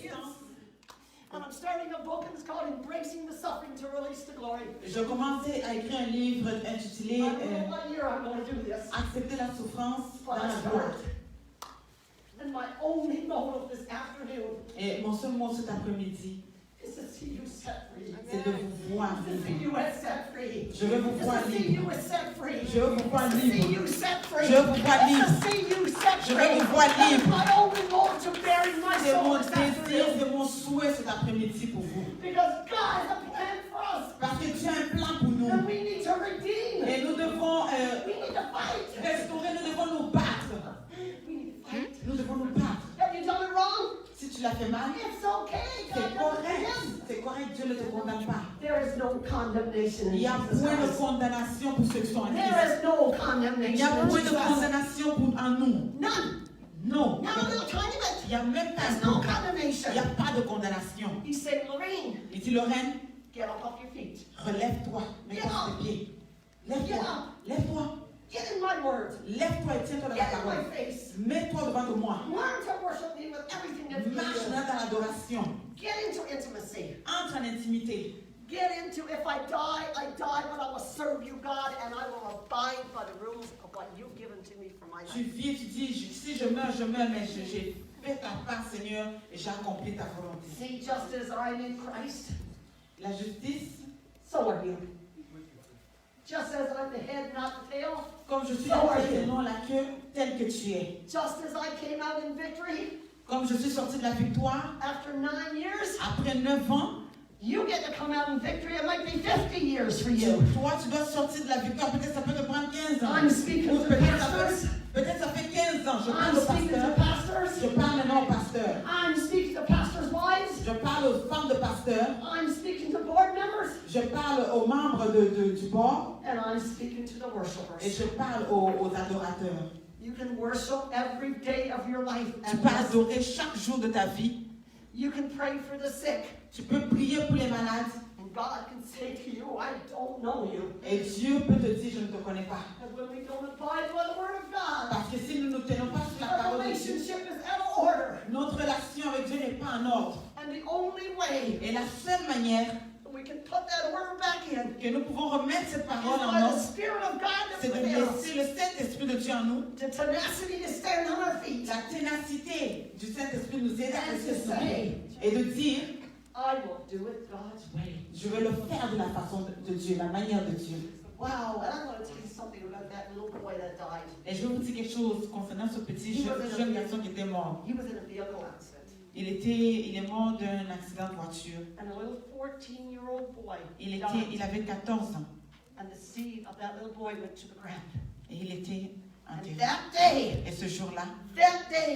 And I'm starting a book and it's called Embracing the Suffering to Release the Glory. Je commençais à écrire un livre intitulé I don't know what year I'm going to do this. Accepter la souffrance But dans I la gloire. start. And my only goal this afternoon Et mon seul mot cet après-midi, is to see you set free. c'est de vous voir To see libre. you as set free. Je veux vous voir To see libre. you as set free. Je veux vous voir To see libre. you set free. Je veux vous voir libre. To see you set Je free. veux vous voir That is libre. my only goal to bury my C'est soul mon this désir, afternoon. c'est mon souhait cet après-midi pour vous. Because God has a plan for us. Parce que Dieu a un plan pour nous. And we need to redeem. Et nous devons We need to fight. restaurer, nous devons nous battre. We need to fight. Nous devons nous battre. Have you done it wrong? Si tu l'as fait mal, It's okay. God c'est doesn't correct. condemn. C'est correct, Dieu ne te condamne pas. There is no condemnation in Il y a Jesus point de Christ. condamnation pour ceux qui sont en There Christ. is no Il y condemnation a in point de Jesus. condamnation en nous. None. Non. Not a little tiny Il bit. n'y a même pas There's no de condemnation. Il n'y a pas de condamnation. He said, Lorraine, Il dit, Lorraine, get up off your feet. relève-toi. Mets-toi sur tes pieds. Lève-toi. Lève-toi. Get in my word. Lève-toi et tiens-toi dans la Get in my parole. face. Mets-toi devant moi. Learn to worship me with everything that's in Marche you. dans l'adoration. Get into intimacy. Entre en intimité. Get into, if I die, but I will serve you, God, and I will abide by the rules of what you've given to me for my Tu life. vis, tu dis, si je meurs, mais j'ai fait ta part, Seigneur, et j'ai accompli ta volonté. See, just as I'm in Christ, La justice, so are you. Just as I'm the head, not the tail, comme je suis So la are tête you. et non la queue, telle que tu es. just as I came out in victory Comme je suis sortie de la victoire, after 9 years, après 9 ans, you get to come out in victory. It might be 50 years for you. toi, tu dois sortir de la victoire. Peut-être ça peut te prendre 15 ans. I'm speaking Ou to peut-être pastors. ça fait 15 ans. Je I'm parle au speaking to pasteur. Je pastors. parle maintenant au pasteur. I'm speaking to pastors' wives. Je parle aux femmes de pasteur. I'm speaking to board members. Je parle aux membres du board. And I'm speaking to the Et worshipers. je parle aux adorateurs. You can worship every day of your life. Tu peux adorer chaque jour de ta vie. You can pray for the sick. Tu peux prier pour les malades. And God can say to you, I don't know you. Et Dieu peut te dire, je ne te connais pas. And when we don't abide by the word of God, Parce que si nous ne nous tenons pas sur la our parole de Dieu, relationship is out of order. notre relation avec Dieu n'est pas en ordre. And the only way Et la seule manière we can put that word back in que nous pouvons remettre cette is parole en by the ordre, Spirit of God c'est that's de within us. laisser le Saint-Esprit de Dieu en nous. The tenacity to stand on our feet La ténacité du Saint-Esprit nous aide à and rester to sur pied. say, Et de dire, I will do it God's way. je vais le faire de la façon de Dieu, la manière de Dieu. Wow, and I'm going to tell you something about that little boy that died. Et je vais vous dire quelque chose concernant ce petit jeune garçon qui était mort. He was in a vehicle accident. Il est mort d'un accident de voiture. And a little 14-year-old boy Il died. avait 14 ans. And the seed of that little boy went to the ground. Et il était And enterré. that day, Et ce jour-là,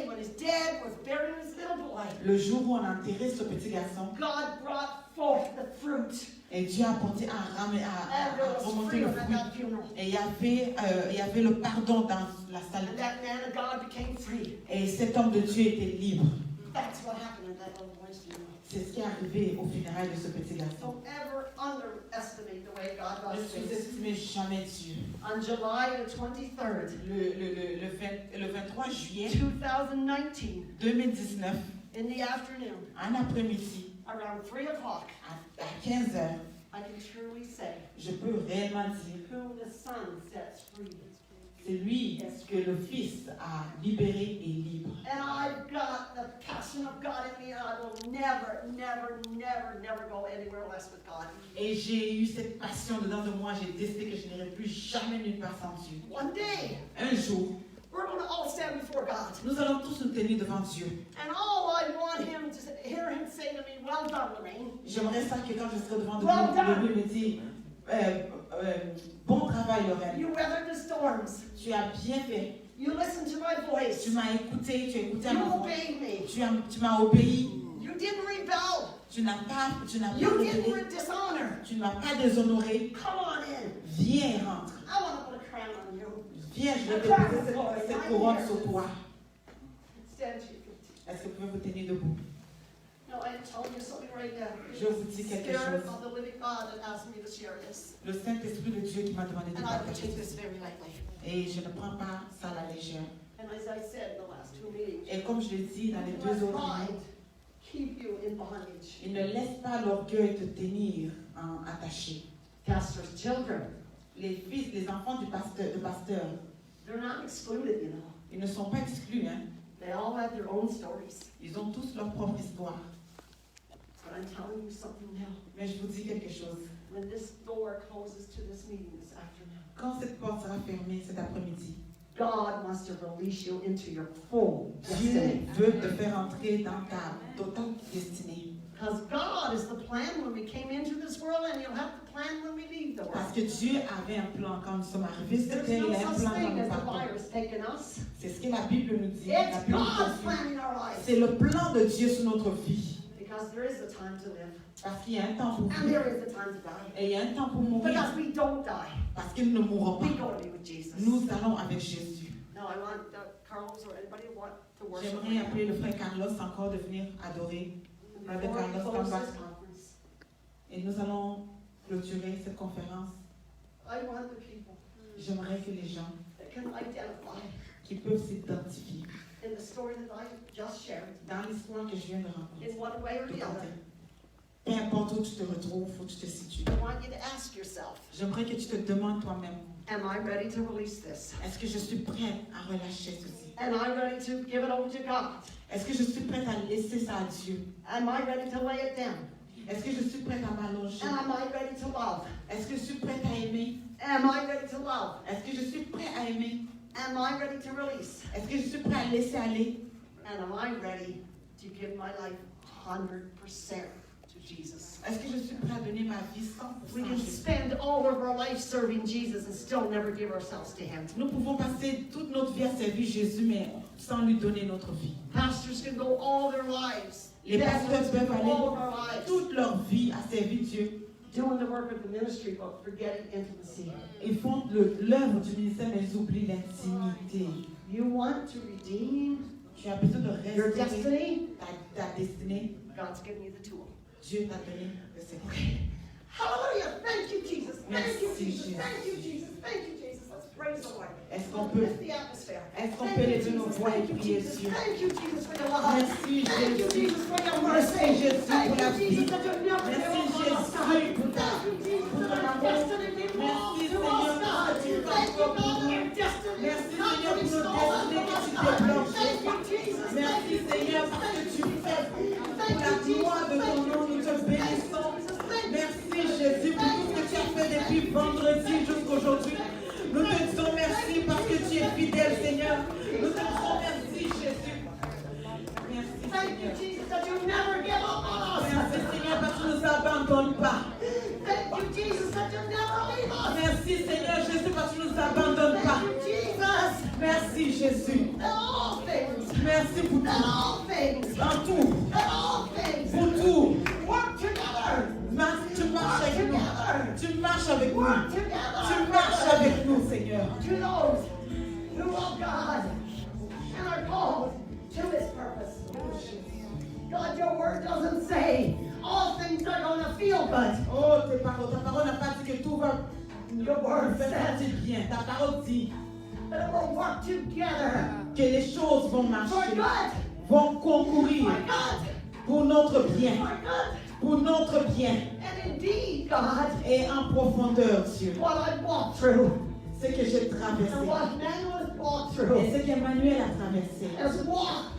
when his dad was burying his little boy, le jour où on a enterré ce petit garçon, God brought forth the fruit. et Dieu a apporté à And there was remonter le freedom at fruit. that funeral. Et il y avait le pardon dans la salle. And that man of God became free. Et cet homme de Dieu était libre. That's what happened at that little boy's funeral. C'est ce qui est arrivé au funérailles de ce petit garçon. Don't ever underestimate the way God Ne does things. sous-estimez jamais Dieu. On July the 23rd, Le 23 juillet 2019, 2019, in the afternoon, en après-midi, around 3 o'clock, à 15 heures, I can truly say, je peux réellement dire, whom the Son sets free. c'est lui que le Fils a libéré et libre. And I've got the passion of God in me, and I will never go anywhere less with God. Et j'ai eu cette passion dedans de moi, j'ai décidé que je n'irai plus jamais nulle part sans Dieu. One day, Un jour, we're going to all stand before God. nous allons tous nous tenir devant Dieu. And all I want him to hear him say to me, well done, Lorraine. J'aimerais ça que quand je serai devant Well done. Dieu, lui me dise, bon travail Lorraine, You weathered the storms. tu as bien fait, You listened to my voice. tu m'as écouté, tu as écouté à You ma voix, obeyed me. tu m'as obéi, You didn't rebel. tu n'as pas You rebellé, didn't dishonor. tu ne m'as pas déshonoré. Come on in. Viens, rentre. I want to put a crown on you. Viens, je vais te poser cette couronne sur toi. Stand to your feet. Est-ce que vous pouvez vous tenir debout? No, I am telling you something right now. Je vous dis quelque Spirit chose. of the living God that asked me to share this. Le Saint-Esprit de Dieu qui m'a demandé de And I will partager take this ça. very lightly. Et je ne prends pas ça à la légère. And as I said in the last 2 meetings, Et comme je l'ai dit dans les you deux must autres find, minutes, keep bondage. Et ne laisse pas l'orgueil te tenir attaché. Pastor's children, Les fils, les enfants de pasteur, they're not excluded, you know. ils ne sont pas exclus. Hein. They all have their own stories. Ils ont tous leur propre histoire. But I'm telling you something now. Mais je vous dis quelque chose. When this door closes to this meeting this afternoon, Quand cette porte sera fermée cet après-midi, God wants to release you into your full Dieu destiny. veut te faire entrer dans ta totale destinée. Because God is the plan when we came into this world, and He'll have the plan when we leave the Parce world. que Dieu avait un plan quand nous sommes arrivés sur There's terre, no il a un such plan quand thing nous as the partons. virus taking us. C'est ce que la Bible nous dit. La It's Bible nous God's dit. plan in our lives. C'est le plan de Dieu sur notre vie. Because there is a time to live, Parce qu'il y a un temps pour and vivre there is a time to die. et il y a un temps pour mourir. Because we don't die. Parce qu'ils ne mourront We pas. go to be with Jesus. Nous allons avec Jésus. Now I want Carlos or anybody want to worship. J'aimerais appeler le frère Carlos encore de venir adorer. Avec Before we Carlos close Tambach. this conference, Et nous allons clôturer cette conférence. I want the people J'aimerais que les gens that can identify qui peuvent s'identifier in the story that I just shared, dans l'histoire que je viens de rencontrer. in one way or the other. Peu importe où tu te retrouves, où tu te situes. I want you to ask yourself, J'aimerais que tu te demandes toi-même, am I ready to release this? est-ce que je suis prête à relâcher ceci? Am I ready to give it over to God? Est-ce que je suis prête à laisser ça à Dieu? Am I ready to lay it down? Est-ce que je suis prête à m'allonger? Am I ready to love? Est-ce que je suis prête à aimer? Am I ready to love? Est-ce que je suis prêt à aimer? Am I ready to release? Est-ce que je suis prêt à laisser aller? And am I ready to give my life 100% to Jesus? Est-ce que je suis prêt à donner ma vie 100% We à can Jésus? spend all of our life serving Jesus and still never give ourselves to Him. Nous pouvons passer toute notre vie à servir Jésus, mais sans lui donner notre vie. Pastors can go all their lives, Les pasteurs peuvent all aller of our lives, toute leur vie à servir Dieu. doing the work of the ministry, but forgetting intimacy. Ils font l'œuvre du ministère, mais ils oublient l'intimité. You want to redeem Tu as besoin de your restaurer destiny? ta destinée. God's given you the tool. Dieu t'a donné le secret. Okay. Hallelujah. Thank you, Jesus. Thank you, Merci, Jesus. Jésus. Thank you, Jesus. Thank you, Jesus. Let's praise the Lord. Est-ce qu'on Let's peut, lift the atmosphere. est-ce qu'on Thank peut you, lever nos Jesus. voix et Thank you, prier Jesus. Dieu? Thank you, Jesus, for your love. Merci Thank you, Jésus. Jesus, for your Merci mercy. Jésus Thank pour la you, Jesus, vie. that you never Merci give up on us, Jésus God. pour Thank you, Jesus, pour that ton our amour. destiny belongs Merci to Seigneur us, God. pour ce que tu Thank you, fais God, that our destiny Merci is not Seigneur to be pour nos stolen destinées from us, que tu God. déclenches. Thank you, Jesus. Thank Merci you, Seigneur Jesus. parce que Thank tu you, fais Jesus. pour Thank la you, Jesus. gloire de ton Thank nom. you, Nous te Jesus. bénissons. Thank you, Merci Jésus pour tout ce que tu as fait depuis vendredi jusqu'aujourd'hui. Nous te disons merci parce que tu es fidèle Seigneur. Nous te disons merci Jésus. Merci Thank you, Seigneur. Jesus, that you never give up on us. Merci Seigneur parce que tu ne nous abandonnes pas. Thank you, Jesus, that you never leave us. Merci Seigneur Jésus parce que tu ne nous abandonnes pas. Thank you, Jesus. Merci Jésus. In all things, Merci pour in tout. all things, En tout. in all things, Pour tout. work together. Tu marches avec nous. Tu marches avec nous. Work together. Tu marches avec nous Seigneur. To those who love God and are called to His purpose. God, your word doesn't say all things are going to feel good. Oh, ta parole n'a pas dit que tout va Your word faire says partie bien. Ta parole dit that it will work together que les choses vont for marcher, good, vont concourir for good, pour notre bien, for good. pour notre bien. And indeed, God, Et en profondeur, Dieu, what I walked through ce que j'ai and traversé what Manuel has walked et through ce qu'Emmanuel a traversé. has walked,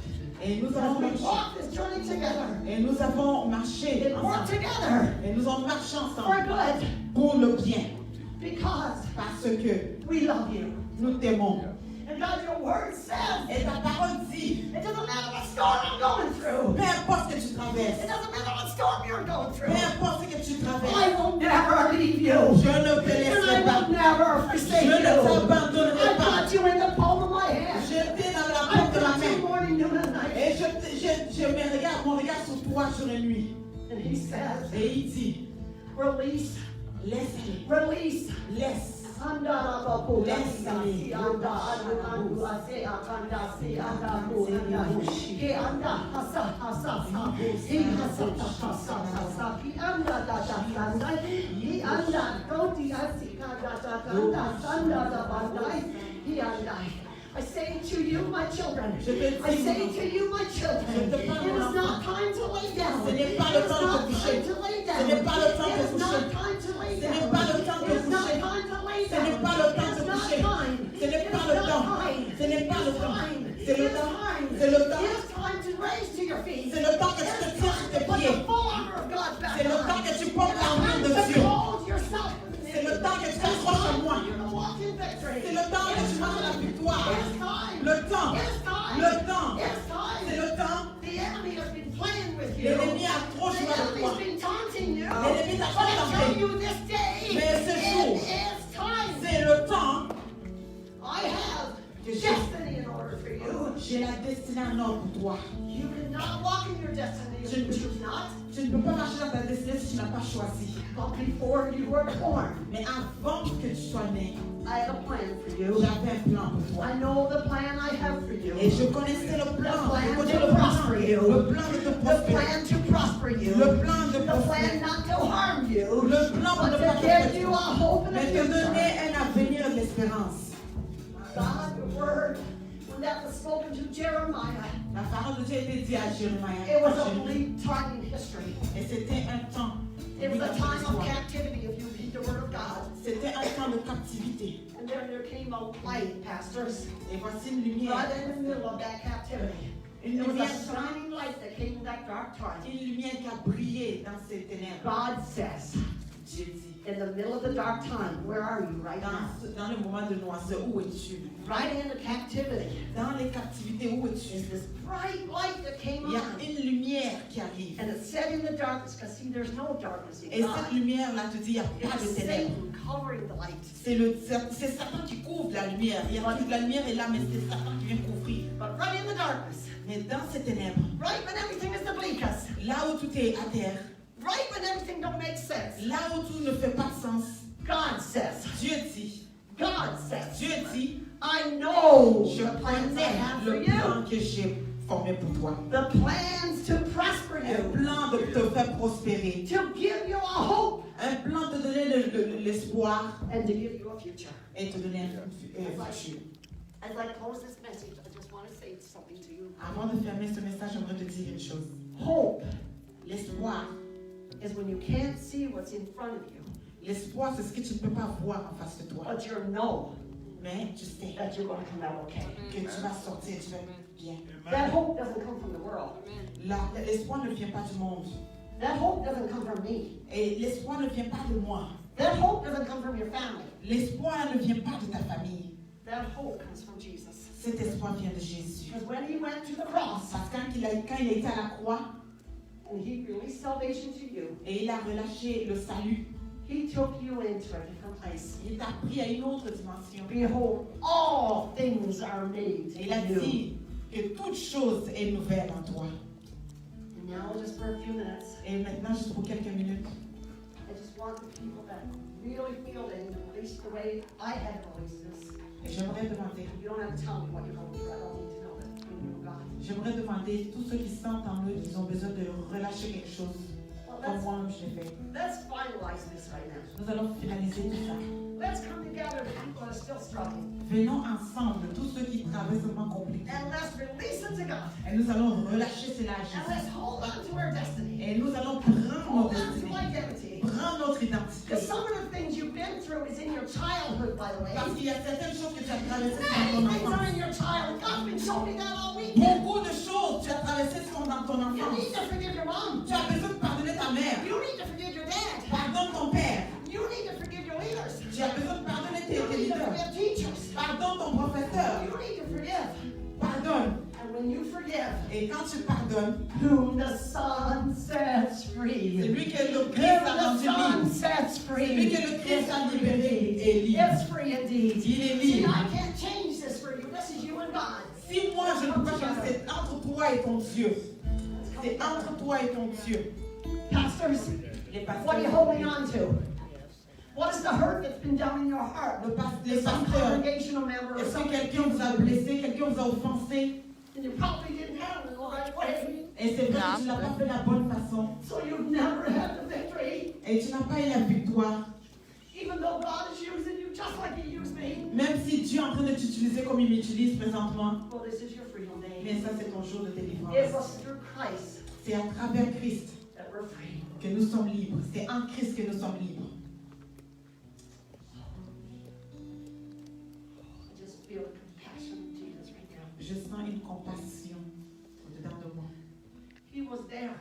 Et nous as avons we marché. walk this journey together. Et nous avons marché It worked ensemble. together Et nous avons marché for ensemble good pour le bien. because Parce que we love you. nous t'aimons. And God, your word says Et ta parole dit, it doesn't matter what storm I'm going through. peu importe ce que tu traverses, It doesn't matter what storm you're going peu through. importe ce que tu traverses, I will never leave you. je ne te And I laisserai pas. will never forsake Je ne you. t'abandonnerai I've pas. got you in the palm of my hand. Je t'ai dans la I've porte de la got you main. morning, noon, and night. Et je me regarde, mon regard sur toi jour et nuit. And he says, Et il dit, release, laisse aller, release. laisse. I say to you, my children, Je te I dis, say to you, my children, Je te it parle, is mon not time to lay down. ce n'est pas le temps de te coucher. Ce n'est pas le temps de te coucher. Ce n'est pas le temps de te coucher. Ce n'est pas le temps de te coucher. Ce n'est pas le temps. Ce n'est pas le temps. C'est le temps. C'est le temps. C'est le temps que tu te tiens sur tes pieds. C'est le temps que tu portes l'armure de Dieu. C'est le temps que tu t'accroches à moi. C'est le temps que tu marches à la victoire. Le temps. Le temps. C'est le temps. L'ennemi a trop joué avec toi. L'ennemi t'a pas tenté. Mais ce jour, c'est le temps que j'ai la destinée en ordre pour toi. Tu ne peux pas marcher dans ta destinée si tu n'as pas choisi. Mais avant que tu sois né, j'avais un plan pour toi. Et je connaissais le plan. Je connais le plan de te prospérer. Le plan de prospérer. Le plan pour ne pas te faire, mais te donner un avenir de l'espérance. God, the word, when that was spoken to Jeremiah, La parole de Dieu a été dite à Jérémie. it was a bleak time in history. Et c'était un temps. It was a time of captivity if you read the word of God. C'était un temps de captivité. And then there came a light, pastors, Et voici une lumière. right in the middle of that captivity. Une There was lumière. a shining light that came in that dark time. Une lumière qui a brillé dans ces ténèbres. God says, Dieu dit. in the middle of the dark time, where are you right now? Dans le moment de noirceur, où es-tu? Right in the captivity. Dans les captivités, où es-tu? There's this bright light that came Il y a on. une lumière qui arrive. And it said in the darkness, because see, there's no darkness in Et God. cette lumière-là te dit, il n'y a pas de It's ténèbres. Satan covering the light. C'est Satan qui couvre la lumière. Il y a toute la lumière est là, mais c'est Satan qui vient couvrir. But right in the darkness, Mais dans ces ténèbres, right when everything is the bleakest, là où tout est à terre, right when everything don't make sense, là où tout ne fait pas de sens, God says, Dieu dit, Dieu dit, I I know je the plans I have for connais le you. plan que j'ai formé pour toi. The plans to prosper Un you, plan de te faire prospérer. to give you a hope, Un plan de te donner l'espoir and to give you a future. et te donner un futur. As I close this message, I just want to say something to you. Avant de fermer ce message, j'aimerais te dire une chose. Hope L'espoir, is when you can't see what's in front of you, l'espoir, c'est ce que tu ne peux pas voir en face de toi. but you know Mais tu sais that you're going to come out okay. que tu vas sortir, tu vas être bien. That hope doesn't come from the world. L'espoir ne vient pas du monde. That hope doesn't come from me. Et l'espoir ne vient pas de moi. That hope doesn't come from your family. L'espoir ne vient pas de ta famille. That hope comes from Jesus. Cet espoir vient de Jésus. Because when he went to the cross Parce que quand il a été à la croix and he released salvation to you, et il a relâché le salut, he took you into a different place. il t'a pris à une autre dimension. Behold, all things are made Et il a new. dit que toute chose est nouvelle en toi. And now, just for a few minutes, Et maintenant, juste pour quelques minutes, I just want the people that really feel they need to release the way I had to release this. j'aimerais demander, You don't have to tell me what you're going through. I don't need to know that. You know God. j'aimerais demander tous ceux qui sentent en eux qu'ils ont besoin de relâcher quelque chose, Well, comme moi-même je l'ai fait. let's finalize this right now. Nous allons finaliser tout ça. Let's come together, the people that are still struggling. Venons ensemble, tous ceux qui traversent un moment compliqué. And let's release it to God. Et nous allons relâcher cela à And Jésus. let's hold on to our destiny. Et nous allons prendre Hold notre on to destinée, identity. prendre notre identité. Because some of the things you've been through is in your childhood, by the way. Parce qu'il y a certaines choses que tu as traversées Many dans ton things are enfance. in your childhood. God's been showing me that all weekend. Beaucoup de choses tu as traversées sont dans ton You enfance. need to forgive your mom. Tu as besoin de pardonner ta mère. You need to forgive your dad. Pardonne ton père. You need to forgive your leaders. Tu as besoin de pardonner tes You need to leaders. forgive teachers. Pardonne ton professeur. You need to forgive. Pardonne. And when you forgive, Et quand tu pardonnes, whom the Son sets c'est free. lui que le Whom Christ a the rendu Son libre. sets C'est lui free. que le Christ a It's free libéré indeed. et libre. It's free indeed. Il est See, libre. I can't change this for you. This is you and God. Si moi je ne peux pas changer, c'est entre toi et ton Dieu. Let's come C'est together. entre toi et ton Dieu. Pastors, Les what are you holding pasteurs, on to? What is the hurt that's been done in your heart? les Some pasteurs, congregational member or est-ce que something, quelqu'un vous a blessé, quelqu'un vous a offensé? and you probably didn't handle it the right way, Et c'est vrai que tu n'as pas fait la bonne façon. so you've never had the victory, Et tu n'as pas eu la victoire. even though God is using you just like He used me. Même si Dieu est en train de t'utiliser comme il m'utilise présentement. Well, this is your freedom day. Mais ça, c'est ton jour de délivrance. It was through Christ C'est à travers Christ we're free. Que nous sommes libres. C'est en Christ que nous sommes libres. I just feel the compassion of Jesus right now. Je sens une compassion au-dedans de moi. He was there.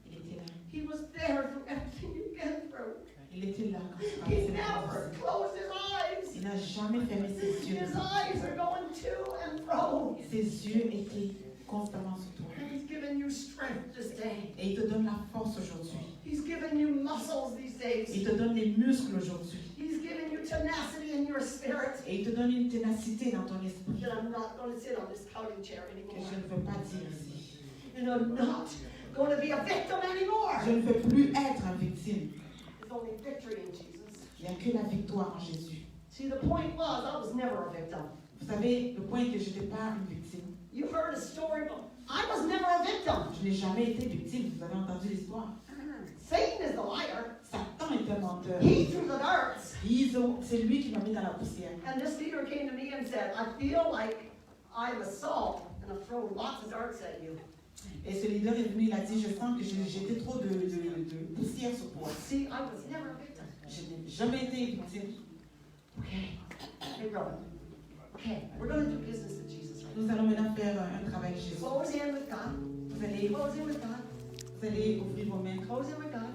Il était là. He was there through everything you've been through. Il était là quand je He traversais la never croix. closed his eyes. Il n'a jamais fermé ses yeux. His eyes are going to and fro. Ses yeux étaient constamment sur toi. And he's given you strength this day. Et il te donne la force aujourd'hui. He's given you muscles these days. Il te donne les muscles aujourd'hui. He's given you tenacity in your spirit. Et il te donne une ténacité dans ton esprit That I'm not going to sit on this counting chair que anymore. je ne veux pas dire ici. And I'm not going to be a victim anymore. Je ne veux plus être un victime. There's only victory in Jesus. Il n'y a que la victoire en Jésus. See, the point was, I was never a victim. Vous savez, le point est que je n'étais pas une victime. You heard a story, but I was never a victim. Je n'ai jamais été victime. Vous avez entendu l'histoire. Satan is the liar. Satan est un menteur. He threw the darts. C'est lui qui m'a mis dans la poussière. And this leader came to me and said, I feel like I'm a Saul and I'm throwing lots of darts at you. Et ce leader est venu, il a dit, je sens que j'étais trop de poussière sur toi. See, I was never a victim. Je n'ai jamais été victime. Okay. Hey, brother. Okay, we're going to do business with Jesus right now. Nous allons maintenant faire un travail avec Jésus. Close in with God. Vous allez ouvrir vos mains. Close in with God.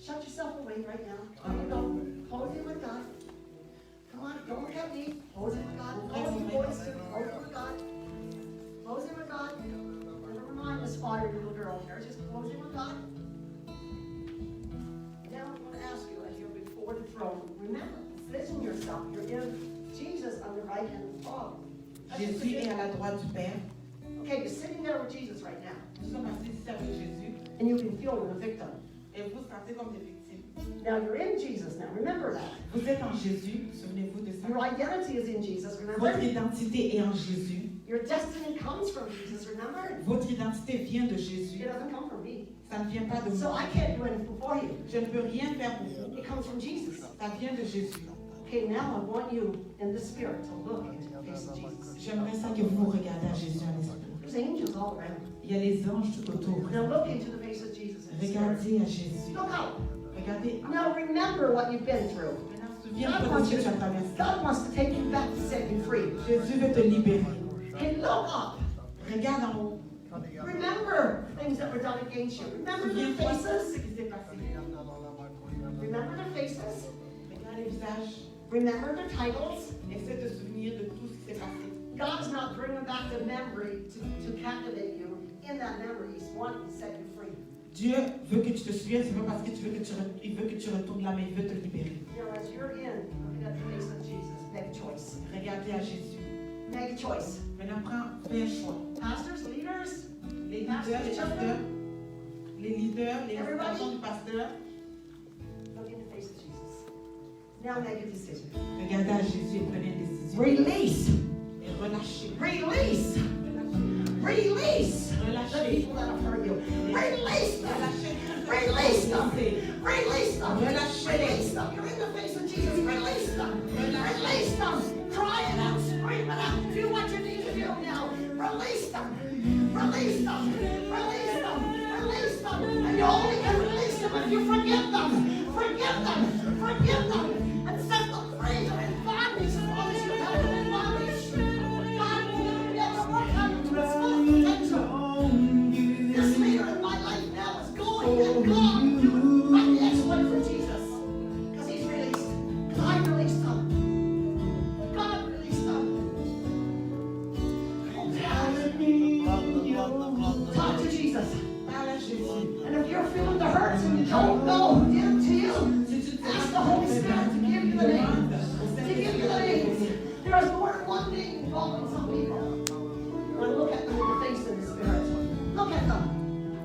Shut yourself away right now. There you go. Close in with God. Come on, don't look at me. Close in with God. Close in voice too. Close in with God. Close in with God. Never mind this fire little girl here. Just close in with God. Now I'm going to ask you as you're before the throne. Remember, vision yourself. You're in Jesus on the right hand of the Father. Jésus est à la droite du Père. Okay, you're sitting there with Jesus right now. Nous sommes assis ici avec Jésus. And you can feel you're a victim. Et vous sentez comme des victimes. Now you're in Jesus now. Remember that. Vous êtes en Jésus. Souvenez-vous de ça. Your identity is in Jesus. Votre Remember? identité est en Jésus. Your destiny comes from Jesus. Remember? Votre identité vient de It Jésus. doesn't come from me. Ça ne vient pas de So moi. I can't do anything for you. Je ne peux rien faire pour vous. It comes from Jesus. Ça vient de Jésus. Okay, now I want you in the spirit to look into the face of Jesus. J'aimerais ça que vous regardiez à Jésus en esprit. There's angels all around. Il y a les anges tout autour. Now look into the face of Jesus. In the spirit. Regardez à Jésus. Look out. Regardez. Now remember what you've been through. Maintenant, souviens-toi de ce que tu as traversé. God wants to take you back to set you free. Jésus veut te libérer. Okay, look up. Regarde en haut. Remember things that were done against you. Remember their Souviens-toi de faces. ce qui s'est passé. Remember their faces. Regarde les visages. Remember their titles. Essaie de te souvenir de tout ce qui s'est passé. God is not bringing back the memory to captivate you. In that memory, He's wanting to set you free. Dieu veut que tu te souviennes, c'est pas parce que il veut que tu retournes là, mais il veut te libérer. You know, as you're in, looking at the face of Jesus, make a choice. Regardez à Jésus. Make a choice. Maintenant, fais un choix. Pastors, leaders, Les leaders, les assistants du pasteur, look in the face of Jesus. Now make a decision. regardez à Jésus et prenez une décision. Release. Et relâchez. Release. Release the Relâchez. people that have hurt you. Release them. Relâchez. Release them. Release them. Relâchez. Release them. You're in the face of Jesus. Release them. Release them. Cry it out. Scream it out. Do what you need to do now. Release them. Release them. Release them. Release them. And you only can release them if you forgive them. Forgive them. Forgive them. And set them free. They're in bondage as long as you have them in bondage. God will never be able to work on you to its full potential. This leader in my life now is going and gone. I'm the exploit for Jesus. Because He's released. I released them. God released them. Talk to Jesus. Parle à Jésus. And if you're feeling the hurts and you don't know who did it to you, Si tu te ask the Holy Spirit to give you the name. To give you the names. There is more than one name involving some people. Now look at them in the face of the Spirit. Look at them.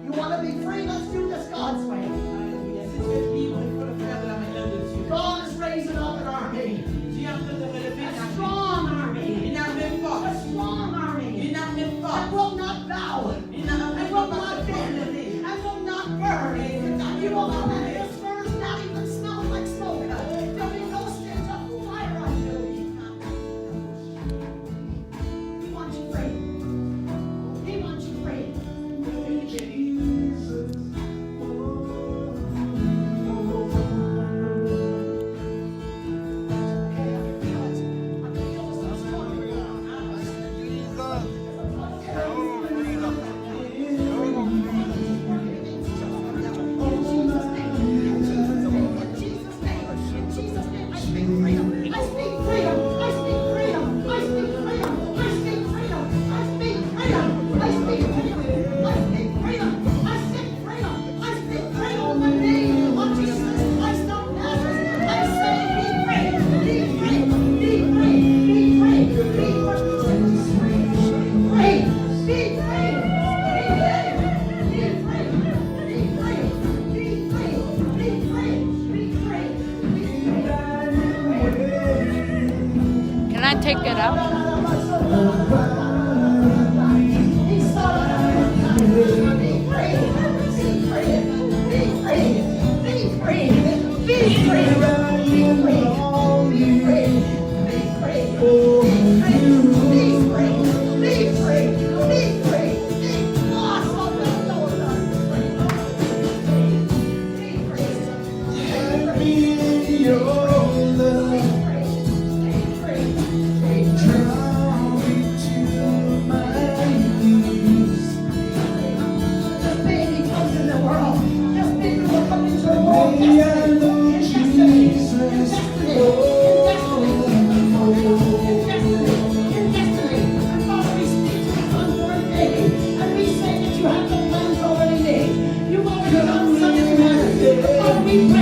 You want to be free? Let's do this God's way. Alléluia. Si tu es libre, il faut le faire de la manière de Dieu. God is raising up an army. Dieu est en train de relever A une armée. strong army. Une armée A forte. strong army. Une armée I forte. will not bow. Une armée I qui will va not se bend. prosterner. I will not burn. You will not let this furnace not even smell like smoke. There'll be no stench of fire on you. He wants you free. He wants you free. take it up.